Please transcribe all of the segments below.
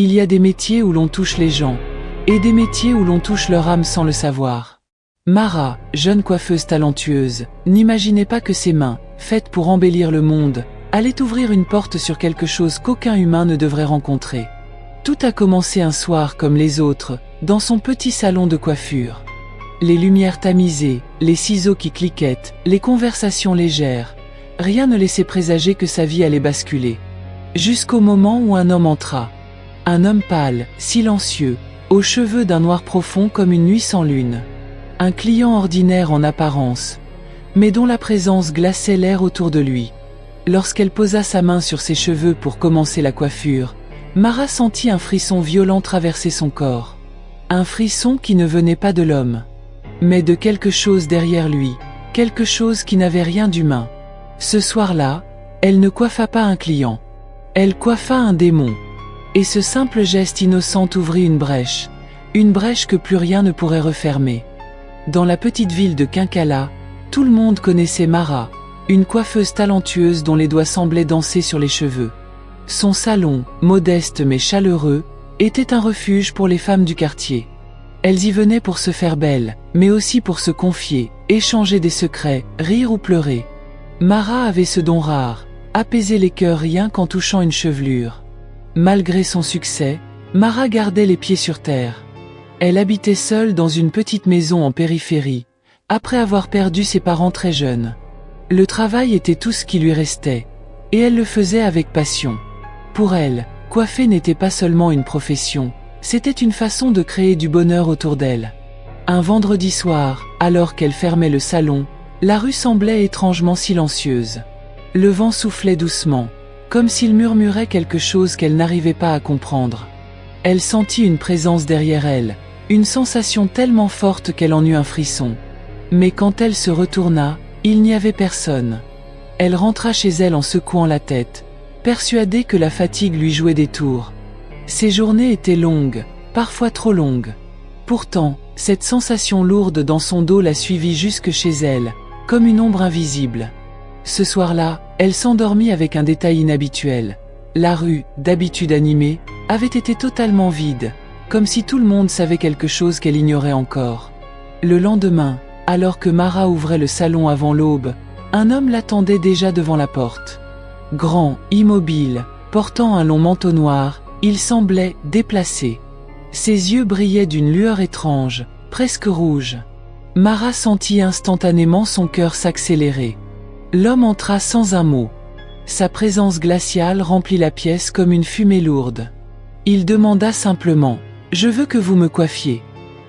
Il y a des métiers où l'on touche les gens, et des métiers où l'on touche leur âme sans le savoir. Mara, jeune coiffeuse talentueuse, n'imaginait pas que ses mains, faites pour embellir le monde, allaient ouvrir une porte sur quelque chose qu'aucun humain ne devrait rencontrer. Tout a commencé un soir comme les autres, dans son petit salon de coiffure. Les lumières tamisées, les ciseaux qui cliquettent, les conversations légères, rien ne laissait présager que sa vie allait basculer. Jusqu'au moment où un homme entra. Un homme pâle, silencieux, aux cheveux d'un noir profond comme une nuit sans lune. Un client ordinaire en apparence, mais dont la présence glaçait l'air autour de lui. Lorsqu'elle posa sa main sur ses cheveux pour commencer la coiffure, Mara sentit un frisson violent traverser son corps. Un frisson qui ne venait pas de l'homme, mais de quelque chose derrière lui, quelque chose qui n'avait rien d'humain. Ce soir-là, elle ne coiffa pas un client. Elle coiffa un démon. Et ce simple geste innocent ouvrit une brèche que plus rien ne pourrait refermer. Dans la petite ville de Quincalla, tout le monde connaissait Mara, une coiffeuse talentueuse dont les doigts semblaient danser sur les cheveux. Son salon, modeste mais chaleureux, était un refuge pour les femmes du quartier. Elles y venaient pour se faire belles, mais aussi pour se confier, échanger des secrets, rire ou pleurer. Mara avait ce don rare, apaiser les cœurs rien qu'en touchant une chevelure. Malgré son succès, Mara gardait les pieds sur terre. Elle habitait seule dans une petite maison en périphérie, après avoir perdu ses parents très jeunes. Le travail était tout ce qui lui restait, et elle le faisait avec passion. Pour elle, coiffer n'était pas seulement une profession, c'était une façon de créer du bonheur autour d'elle. Un vendredi soir, alors qu'elle fermait le salon, la rue semblait étrangement silencieuse. Le vent soufflait doucement, comme s'il murmurait quelque chose qu'elle n'arrivait pas à comprendre. Elle sentit une présence derrière elle, une sensation tellement forte qu'elle en eut un frisson. Mais quand elle se retourna, il n'y avait personne. Elle rentra chez elle en secouant la tête, persuadée que la fatigue lui jouait des tours. Ses journées étaient longues, parfois trop longues. Pourtant, cette sensation lourde dans son dos la suivit jusque chez elle, comme une ombre invisible. Ce soir-là, elle s'endormit avec un détail inhabituel. La rue, d'habitude animée, avait été totalement vide, comme si tout le monde savait quelque chose qu'elle ignorait encore. Le lendemain, alors que Mara ouvrait le salon avant l'aube, un homme l'attendait déjà devant la porte. Grand, immobile, portant un long manteau noir, il semblait déplacé. Ses yeux brillaient d'une lueur étrange, presque rouge. Mara sentit instantanément son cœur s'accélérer. L'homme entra sans un mot. Sa présence glaciale remplit la pièce comme une fumée lourde. Il demanda simplement « Je veux que vous me coiffiez.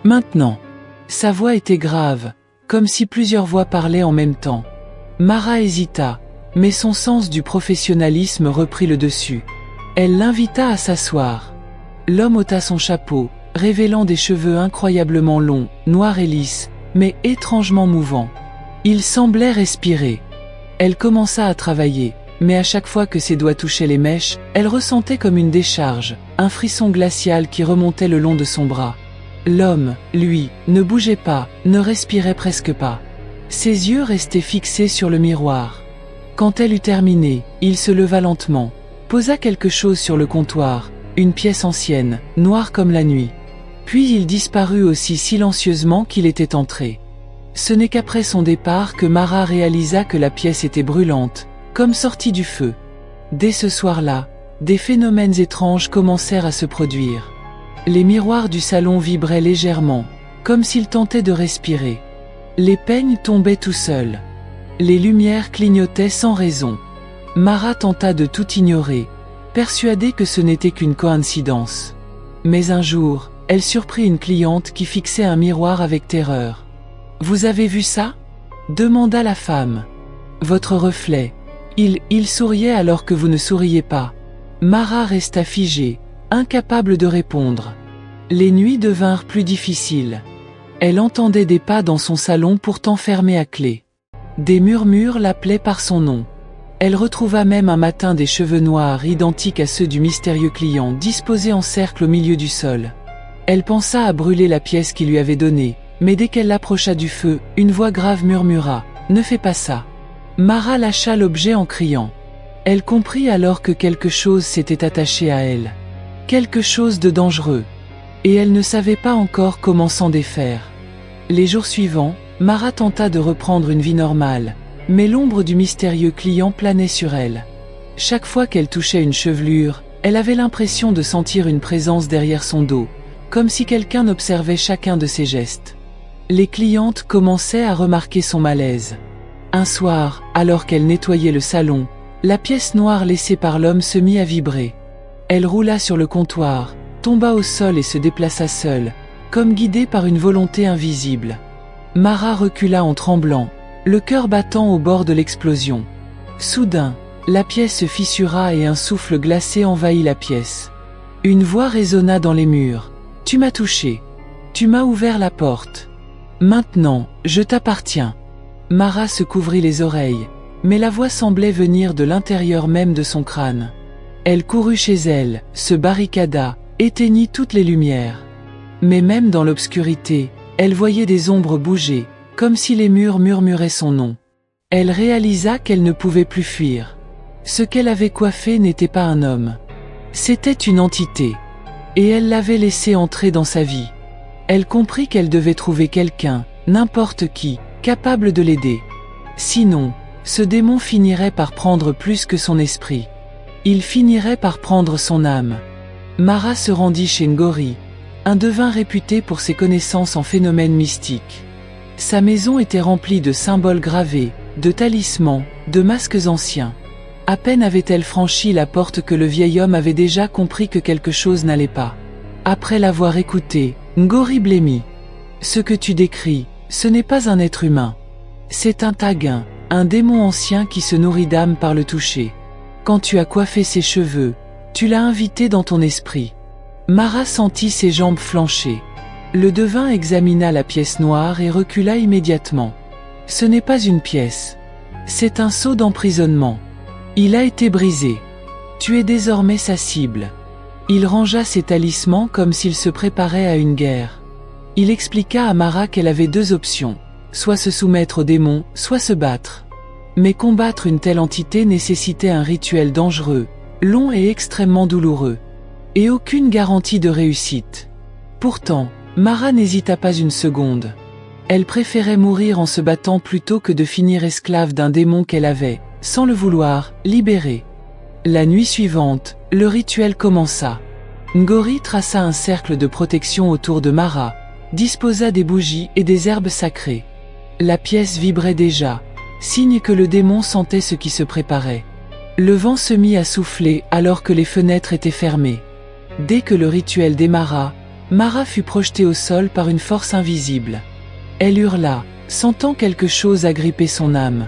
Maintenant ». Sa voix était grave, comme si plusieurs voix parlaient en même temps. Mara hésita, mais son sens du professionnalisme reprit le dessus. Elle l'invita à s'asseoir. L'homme ôta son chapeau, révélant des cheveux incroyablement longs, noirs et lisses, mais étrangement mouvants. Il semblait respirer. Elle commença à travailler, mais à chaque fois que ses doigts touchaient les mèches, elle ressentait comme une décharge, un frisson glacial qui remontait le long de son bras. L'homme, lui, ne bougeait pas, ne respirait presque pas. Ses yeux restaient fixés sur le miroir. Quand elle eut terminé, il se leva lentement, posa quelque chose sur le comptoir, une pièce ancienne, noire comme la nuit. Puis il disparut aussi silencieusement qu'il était entré. Ce n'est qu'après son départ que Mara réalisa que la pièce était brûlante, comme sortie du feu. Dès ce soir-là, des phénomènes étranges commencèrent à se produire. Les miroirs du salon vibraient légèrement, comme s'ils tentaient de respirer. Les peignes tombaient tout seuls. Les lumières clignotaient sans raison. Mara tenta de tout ignorer, persuadée que ce n'était qu'une coïncidence. Mais un jour, elle surprit une cliente qui fixait un miroir avec terreur. « Vous avez vu ça ?» demanda la femme. « Votre reflet. Il souriait alors que vous ne souriez pas. » Mara resta figée, incapable de répondre. Les nuits devinrent plus difficiles. Elle entendait des pas dans son salon pourtant fermé à clé. Des murmures l'appelaient par son nom. Elle retrouva même un matin des cheveux noirs identiques à ceux du mystérieux client disposés en cercle au milieu du sol. Elle pensa à brûler la pièce qu'il lui avait donnée, mais dès qu'elle l'approcha du feu, une voix grave murmura « Ne fais pas ça ». Mara lâcha l'objet en criant. Elle comprit alors que quelque chose s'était attaché à elle. Quelque chose de dangereux. Et elle ne savait pas encore comment s'en défaire. Les jours suivants, Mara tenta de reprendre une vie normale, mais l'ombre du mystérieux client planait sur elle. Chaque fois qu'elle touchait une chevelure, elle avait l'impression de sentir une présence derrière son dos, comme si quelqu'un observait chacun de ses gestes. Les clientes commençaient à remarquer son malaise. Un soir, alors qu'elle nettoyait le salon, la pièce noire laissée par l'homme se mit à vibrer. Elle roula sur le comptoir, tomba au sol et se déplaça seule, comme guidée par une volonté invisible. Mara recula en tremblant, le cœur battant au bord de l'explosion. Soudain, la pièce se fissura et un souffle glacé envahit la pièce. Une voix résonna dans les murs. « Tu m'as touché. Tu m'as ouvert la porte. Maintenant, je t'appartiens. » Mara se couvrit les oreilles, mais la voix semblait venir de l'intérieur même de son crâne. Elle courut chez elle, se barricada, éteignit toutes les lumières. Mais même dans l'obscurité, elle voyait des ombres bouger, comme si les murs murmuraient son nom. Elle réalisa qu'elle ne pouvait plus fuir. Ce qu'elle avait coiffé n'était pas un homme. C'était une entité. Et elle l'avait laissé entrer dans sa vie. Elle comprit qu'elle devait trouver quelqu'un, n'importe qui, capable de l'aider. Sinon, ce démon finirait par prendre plus que son esprit. Il finirait par prendre son âme. Mara se rendit chez Ngori, un devin réputé pour ses connaissances en phénomènes mystiques. Sa maison était remplie de symboles gravés, de talismans, de masques anciens. À peine avait-elle franchi la porte que le vieil homme avait déjà compris que quelque chose n'allait pas. Après l'avoir écouté, Ngori blêmit. « Ce que tu décris, ce n'est pas un être humain. C'est un taguin, un démon ancien qui se nourrit d'âme par le toucher. Quand tu as coiffé ses cheveux, tu l'as invité dans ton esprit. » Mara sentit ses jambes flancher. Le devin examina la pièce noire et recula immédiatement. Ce n'est pas une pièce. C'est un sceau d'emprisonnement. Il a été brisé. Tu es désormais sa cible. Il rangea ses talismans comme s'il se préparait à une guerre. Il expliqua à Mara qu'elle avait deux options, soit se soumettre au démon, soit se battre. Mais combattre une telle entité nécessitait un rituel dangereux, long et extrêmement douloureux. Et aucune garantie de réussite. Pourtant, Mara n'hésita pas une seconde. Elle préférait mourir en se battant plutôt que de finir esclave d'un démon qu'elle avait, sans le vouloir, libéré. La nuit suivante, le rituel commença. Ngori traça un cercle de protection autour de Mara, disposa des bougies et des herbes sacrées. La pièce vibrait déjà, signe que le démon sentait ce qui se préparait. Le vent se mit à souffler alors que les fenêtres étaient fermées. Dès que le rituel démarra, Mara fut projetée au sol par une force invisible. Elle hurla, sentant quelque chose agripper son âme.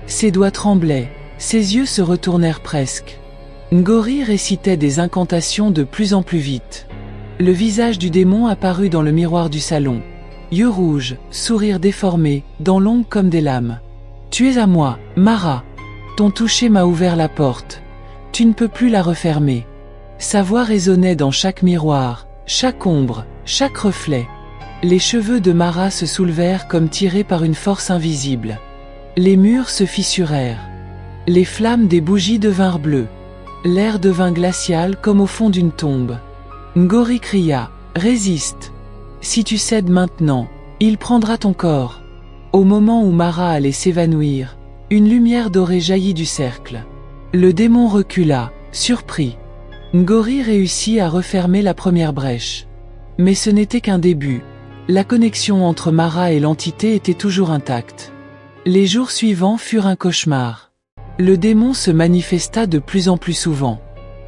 Ses doigts tremblaient, ses yeux se retournèrent presque. Ngori récitait des incantations de plus en plus vite. Le visage du démon apparut dans le miroir du salon. Yeux rouges, sourire déformé, dents longues comme des lames. « Tu es à moi, Mara. Ton toucher m'a ouvert la porte. Tu ne peux plus la refermer. » Sa voix résonnait dans chaque miroir, chaque ombre, chaque reflet. Les cheveux de Mara se soulevèrent comme tirés par une force invisible. Les murs se fissurèrent. Les flammes des bougies devinrent bleues. L'air devint glacial comme au fond d'une tombe. Ngori cria « Résiste. Si tu cèdes maintenant, il prendra ton corps. » Au moment où Mara allait s'évanouir, une lumière dorée jaillit du cercle. Le démon recula, surpris. Ngori réussit à refermer la première brèche. Mais ce n'était qu'un début. La connexion entre Mara et l'entité était toujours intacte. Les jours suivants furent un cauchemar. Le démon se manifesta de plus en plus souvent.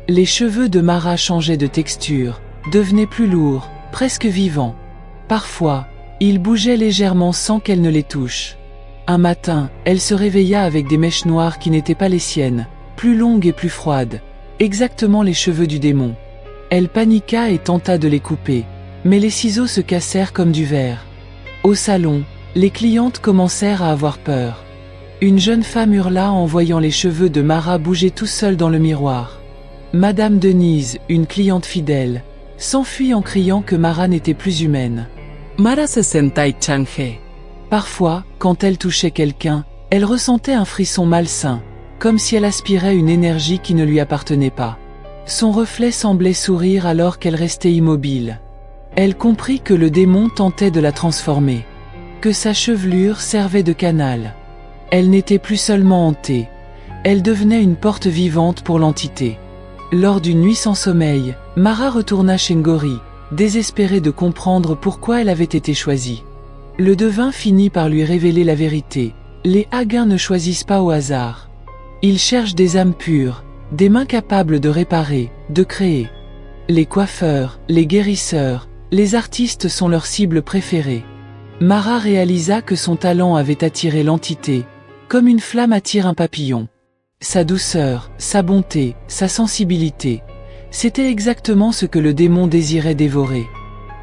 Les cheveux de Mara changeaient de texture, devenaient plus lourds, presque vivants. Parfois, ils bougeaient légèrement sans qu'elle ne les touche. Un matin, elle se réveilla avec des mèches noires qui n'étaient pas les siennes, plus longues et plus froides. Exactement les cheveux du démon. Elle paniqua et tenta de les couper, mais les ciseaux se cassèrent comme du verre. Au salon, les clientes commencèrent à avoir peur. Une jeune femme hurla en voyant les cheveux de Mara bouger tout seuls dans le miroir. Madame Denise, une cliente fidèle, s'enfuit en criant que Mara n'était plus humaine. Mara se sentait changée. Parfois, quand elle touchait quelqu'un, elle ressentait un frisson malsain, comme si elle aspirait une énergie qui ne lui appartenait pas. Son reflet semblait sourire alors qu'elle restait immobile. Elle comprit que le démon tentait de la transformer, que sa chevelure servait de canal. Elle n'était plus seulement hantée, elle devenait une porte vivante pour l'entité. Lors d'une nuit sans sommeil, Mara retourna chez Ngori, désespérée de comprendre pourquoi elle avait été choisie. Le devin finit par lui révéler la vérité. Les Haguins ne choisissent pas au hasard. Ils cherchent des âmes pures, des mains capables de réparer, de créer. Les coiffeurs, les guérisseurs, les artistes sont leurs cibles préférées. Mara réalisa que son talent avait attiré l'entité, comme une flamme attire un papillon. Sa douceur, sa bonté, sa sensibilité, c'était exactement ce que le démon désirait dévorer.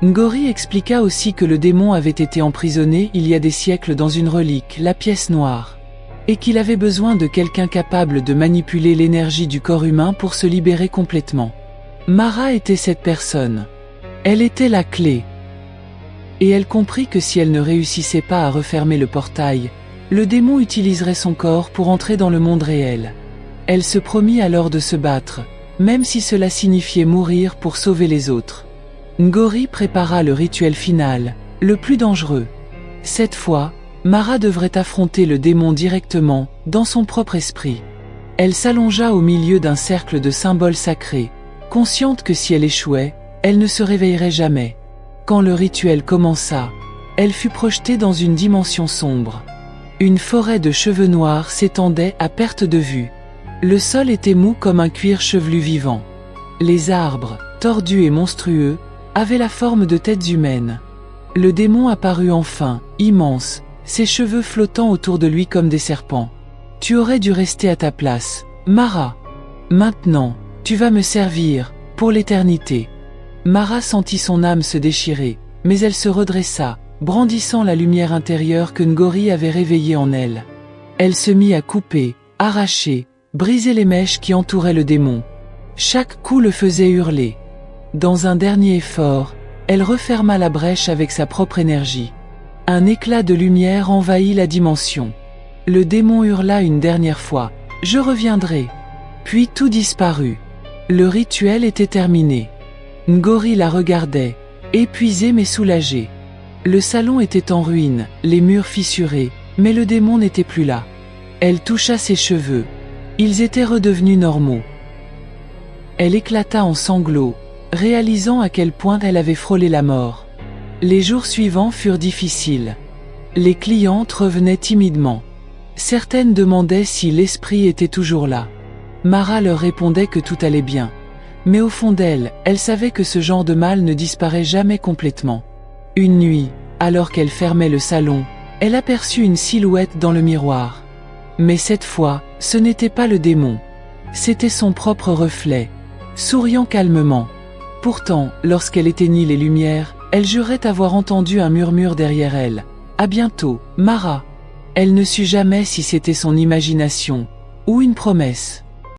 Ngori expliqua aussi que le démon avait été emprisonné il y a des siècles dans une relique, la pièce noire, et qu'il avait besoin de quelqu'un capable de manipuler l'énergie du corps humain pour se libérer complètement. Mara était cette personne. Elle était la clé. Et elle comprit que si elle ne réussissait pas à refermer le portail, le démon utiliserait son corps pour entrer dans le monde réel. Elle se promit alors de se battre, même si cela signifiait mourir pour sauver les autres. Ngori prépara le rituel final, le plus dangereux. Cette fois, Mara devrait affronter le démon directement, dans son propre esprit. Elle s'allongea au milieu d'un cercle de symboles sacrés, consciente que si elle échouait, elle ne se réveillerait jamais. Quand le rituel commença, elle fut projetée dans une dimension sombre. Une forêt de cheveux noirs s'étendait à perte de vue. Le sol était mou comme un cuir chevelu vivant. Les arbres, tordus et monstrueux, avaient la forme de têtes humaines. Le démon apparut enfin, immense, ses cheveux flottant autour de lui comme des serpents. « Tu aurais dû rester à ta place, Mara. Maintenant, tu vas me servir, pour l'éternité. » Mara sentit son âme se déchirer, mais elle se redressa, brandissant la lumière intérieure que Ngori avait réveillée en elle. Elle se mit à couper, arracher, briser les mèches qui entouraient le démon. Chaque coup le faisait hurler. Dans un dernier effort, elle referma la brèche avec sa propre énergie. Un éclat de lumière envahit la dimension. Le démon hurla une dernière fois, « Je reviendrai !» Puis tout disparut. Le rituel était terminé. Ngori la regardait, épuisée mais soulagée. Le salon était en ruine, les murs fissurés, mais le démon n'était plus là. Elle toucha ses cheveux. Ils étaient redevenus normaux. Elle éclata en sanglots, réalisant à quel point elle avait frôlé la mort. Les jours suivants furent difficiles. Les clientes revenaient timidement. Certaines demandaient si l'esprit était toujours là. Mara leur répondait que tout allait bien. Mais au fond d'elle, elle savait que ce genre de mal ne disparaît jamais complètement. Une nuit, alors qu'elle fermait le salon, elle aperçut une silhouette dans le miroir. Mais cette fois, ce n'était pas le démon. C'était son propre reflet, souriant calmement. Pourtant, lorsqu'elle éteignit les lumières, elle jurait avoir entendu un murmure derrière elle. « À bientôt, Mara !» Elle ne sut jamais si c'était son imagination, ou une promesse.